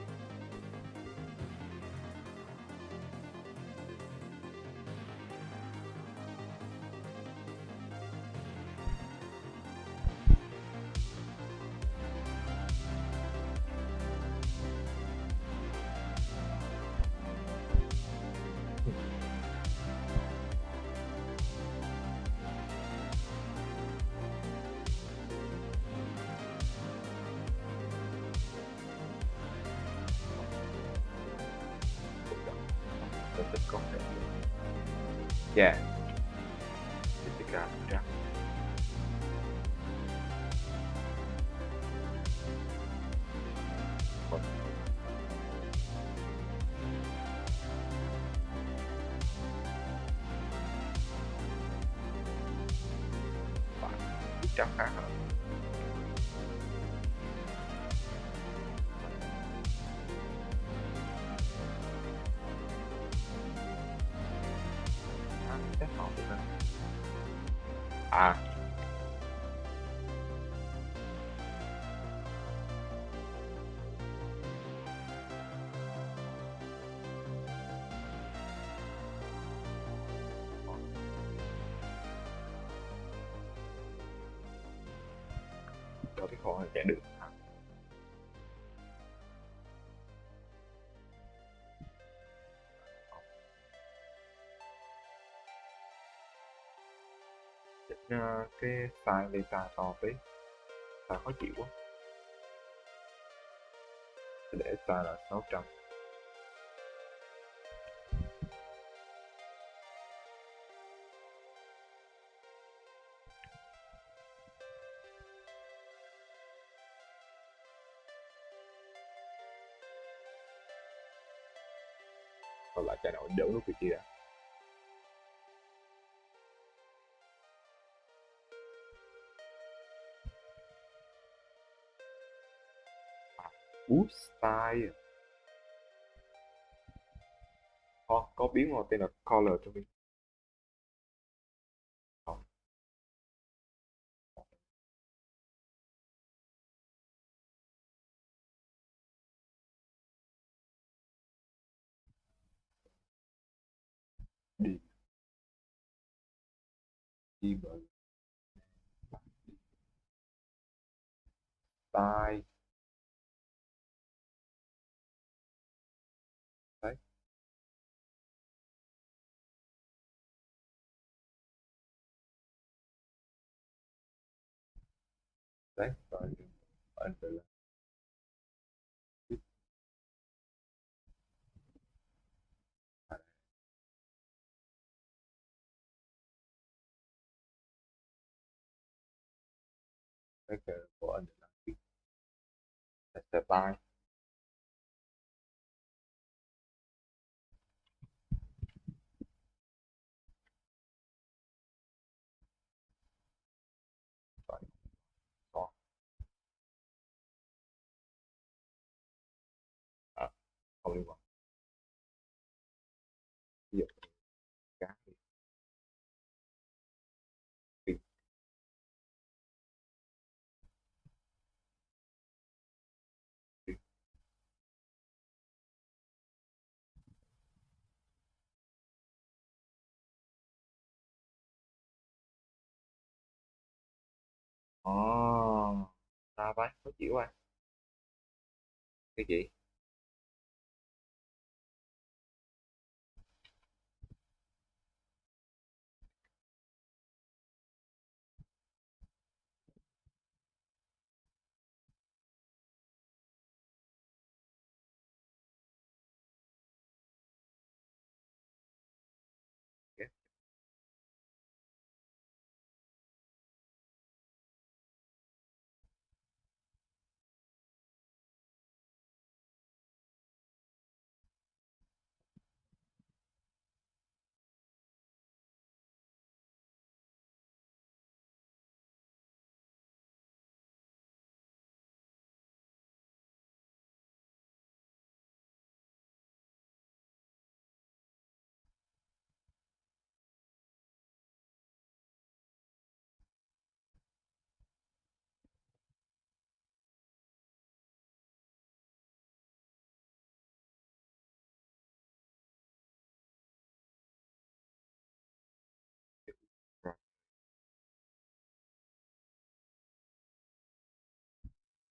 có thể yeah ttkbootstrap bootstrap khác hả? Chắc không được đâu. À cho cái kho này chạy được hả? Cái size data to tí ta khó chịu quá để size là 600 còn lại cái nào đỡ nút vị trí đã boost style có biến màu tên là color cho mình không đi đi bởi style đấy đấy rồi anh phải là cái của anh là step by rồi có à, không liên quan ví dụ cá thì sao vậy khó chịu à cái gì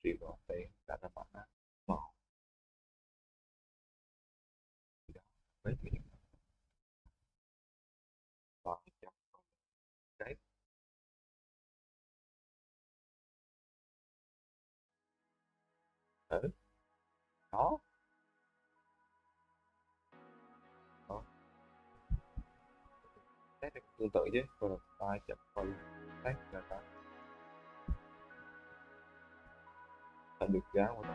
retrieve đây đã ra bạn màu mấy miệng và chọn cái đó đó test tương tự chứ rồi là file chậm file test là ta được giá của ta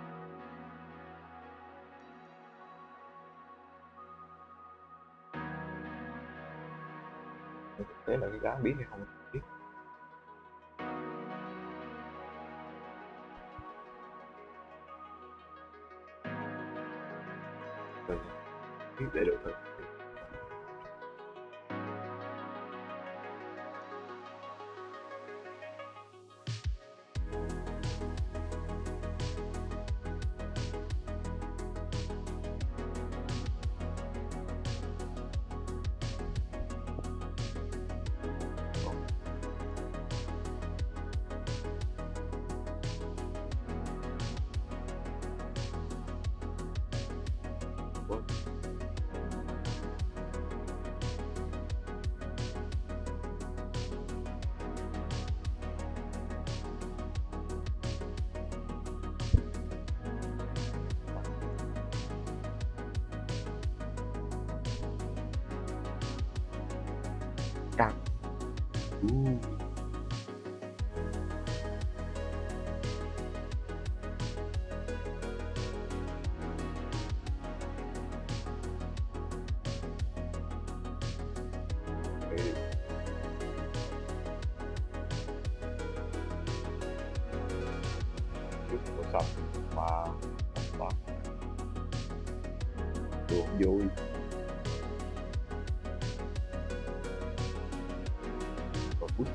thực tế là cái giá biết hay không biết rồi biết để được thôi. Căng. Chút của sập mà luôn vui và bút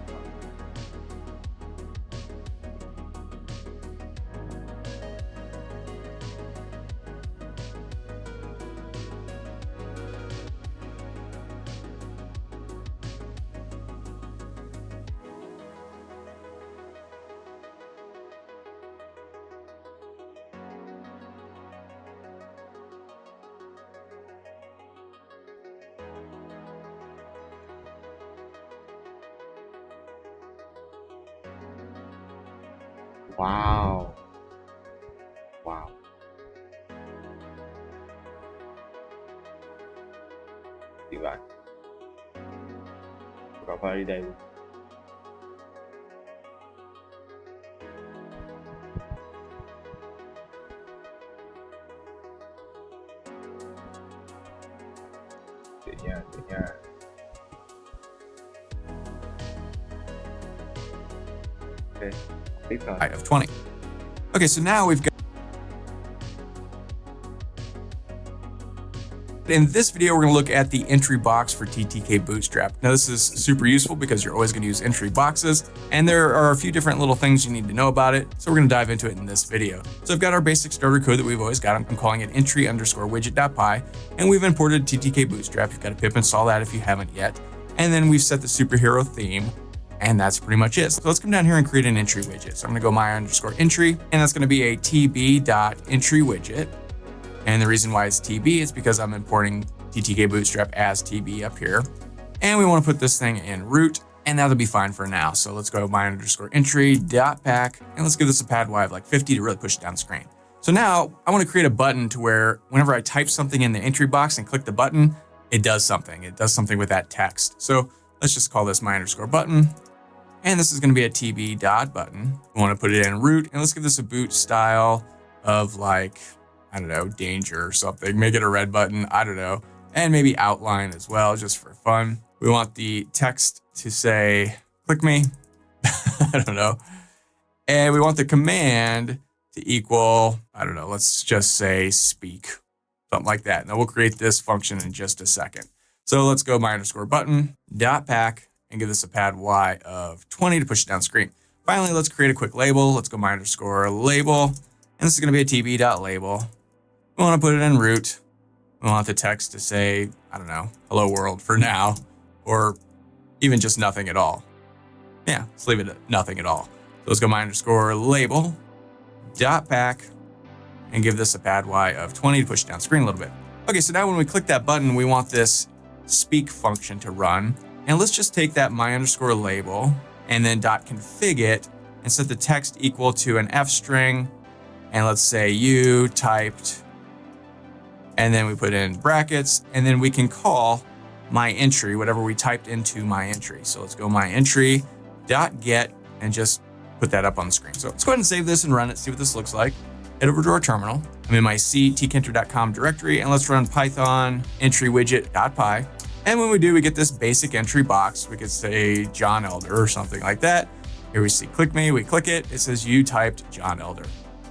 wow wow tuyệt vời cà phê đi đây luôn chị nha ok tiếp thôi height of 20. Okay, so now we've got, in this video, we're going to look at the entry box for ttkbootstrap. Now, this is super useful because you're always going to use entry boxes, and there are a few different little things you need to know about it. So we're going to dive into it in this video. So I've got our basic starter code that we've always got. I'm calling it entry_widget.py, and we've imported ttkbootstrap. You've got to pip install that if you haven't yet. And then we've set the superhero theme, and that's pretty much it. So let's come down here and create an entry widget. So I'm gonna go my_entry, and that's gonna be a tb.entry widget. And the reason why it's TB is because I'm importing ttkbootstrap as TB up here. And we wanna put this thing in root, and that'll be fine for now. So let's go my_entry.pack, and let's give this a pad Y of like 50 to really push it down the screen. So now I wanna create a button to where whenever I type something in the entry box and click the button, it does something. It does something with that text. So let's just call this my_button. And this is going to be a tb.button. We want to put it in root, and let's give this a boot style of like, I don't know, danger or something. Make it a red button, I don't know. And maybe outline as well, just for fun. We want the text to say, click me, I don't know. And we want the command to equal, I don't know, let's just say speak, something like that. Now we'll create this function in just a second. So let's go my_button.pack. and give this a pad Y of 20 to push it down screen. Finally, let's create a quick label. Let's go my_label, and this is gonna be a tb.label. We wanna put it in root. We want the text to say, I don't know, hello world for now, or even just nothing at all. Yeah, let's leave it at nothing at all. So let's go my_label dot back and give this a pad Y of 20 to push down screen a little bit. Okay, so now when we click that button, we want this speak function to run. And let's just take that my_label and then .config it and set the text equal to an F string. And let's say you typed, and then we put in brackets, and then we can call my entry, whatever we typed into my entry. So let's go my entry .get and just put that up on the screen. So let's go ahead and save this and run it, see what this looks like. Head over to our terminal. I'm in my tkinter.com directory, and let's run python entry widget.py. And when we do, we get this basic entry box. We could say John Elder or something like that. Here we see click me, we click it. It says you typed John Elder.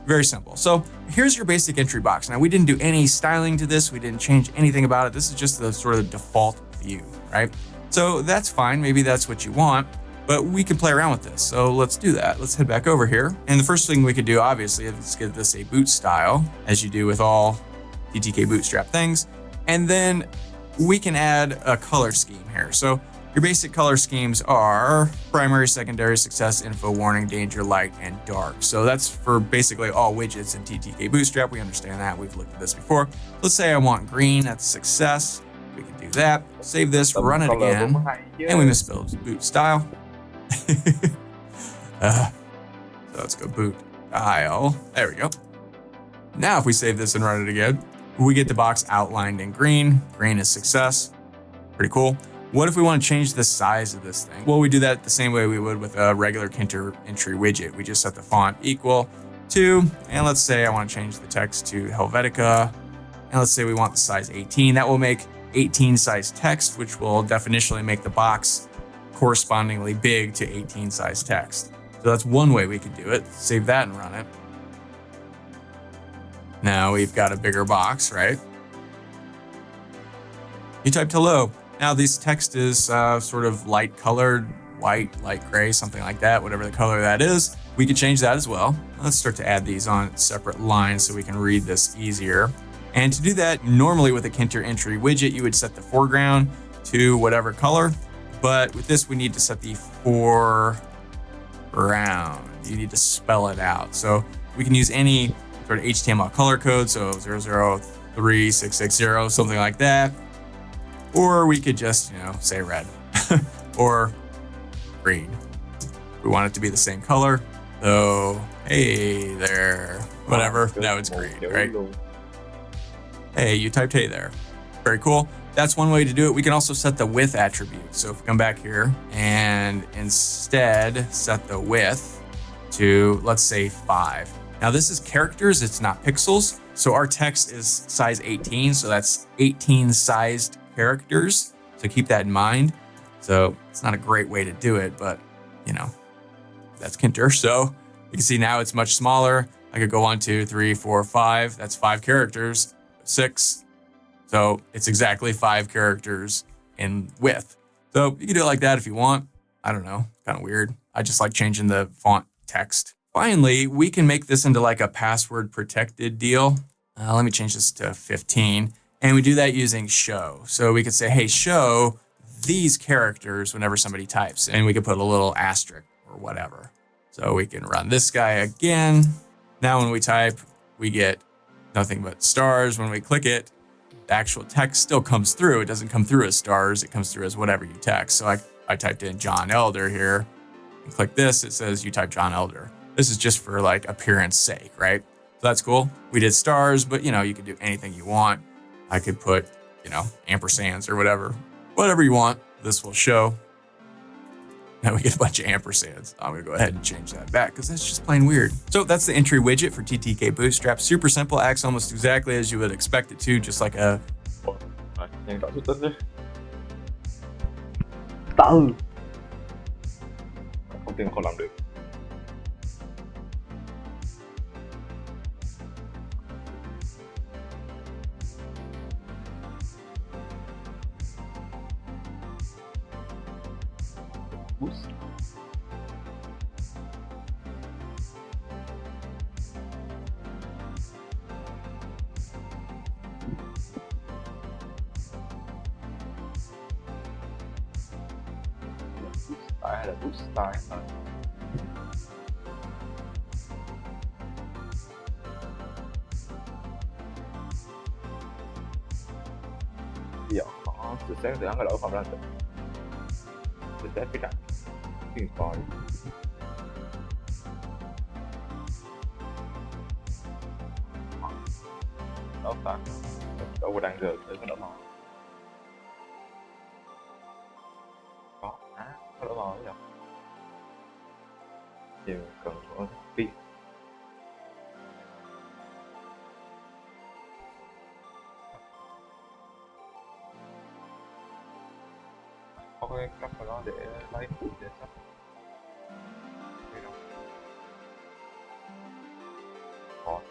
Very simple. So here's your basic entry box. Now we didn't do any styling to this. We didn't change anything about it. This is just the sort of default view, right? So that's fine. Maybe that's what you want, but we can play around with this. So let's do that. Let's head back over here. And the first thing we could do, obviously, is give this a boot style, as you do with all ttkbootstrap things. And then we can add a color scheme here. So your basic color schemes are primary, secondary, success, info, warning, danger, light, and dark. So that's for basically all widgets in ttkbootstrap. We understand that. We've looked at this before. Let's say I want green. That's success. We can do that. Save this, run it again. And we misspelled boot style. So let's go boot style. There we go. Now if we save this and run it again, we get the box outlined in green. Green is success. Pretty cool. What if we want to change the size of this thing? Well, we do that the same way we would with a regular Tkinter entry widget. We just set the font equal to, and let's say I want to change the text to Helvetica. And let's say we want the size 18. That will make 18 size text, which will definitionally make the box correspondingly big to 18 size text. So that's one way we could do it. Save that and run it. Now we've got a bigger box, right? You typed hello. Now this text is sort of light colored, white, light gray, something like that, whatever the color that is. We could change that as well. Let's start to add these on separate lines so we can read this easier. And to do that, normally with a Tkinter entry widget, you would set the foreground to whatever color. But with this, we need to set the foreground. You need to spell it out. So we can use any sort of HTML color code, so 003660, something like that. Or we could just, say red or green. We want it to be the same color. So, hey there, whatever. Now it's green, right? Hey, you typed hey there. Very cool. That's one way to do it. We can also set the width attribute. So if we come back here and instead set the width to, let's say 5. Now this is characters, it's not pixels. So our text is size 18. So that's 18 sized characters. So keep that in mind. So it's not a great way to do it, but that's Tkinter. So you can see now it's much smaller. I could go 1, 2, 3, 4, 5. That's 5 characters, 6. So it's exactly 5 characters in width. So you can do it like that if you want. I don't know, kind of weird. I just like changing the font text. Finally, we can make this into like a password protected deal. Let me change this to 15. And we do that using show. So we could say, hey, show these characters whenever somebody types. And we could put a little asterisk or whatever. So we can run this guy again. Now when we type, we get nothing but stars. When we click it, the actual text still comes through. It doesn't come through as stars. It comes through as whatever you text. So I typed in John Elder here and click this. It says you type John Elder. This is just for like appearance sake, right? So that's cool. We did stars, but you could do anything you want. I could put, ampersands or whatever you want. This will show. Now we get a bunch of ampersands. I'm gonna go ahead and change that back because that's just plain weird. So that's the entry widget for ttkbootstrap. Super simple, acts almost exactly as you would expect it to, just like a... Nhanh gọi xuất tích đi. Từ. Không tin không làm được. Boost. Hay là boost style thôi. nó sự xét từ hắn cái lỗi phẩm ra sự xét cái trạng tiền phó đó phải đâu có đang rời tới cái lỗi màu có cái lỗi màu đấy nhiều cần của pin có cái cấp của nó để lấy để sắp đây đâu có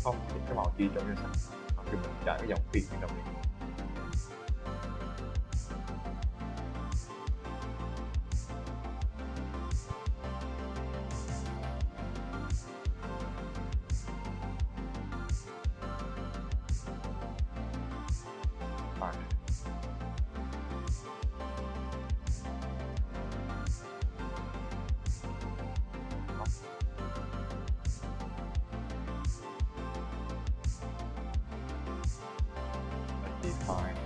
không cái màu chi trong danh sách khi mình chọn cái dòng pin bên trong này define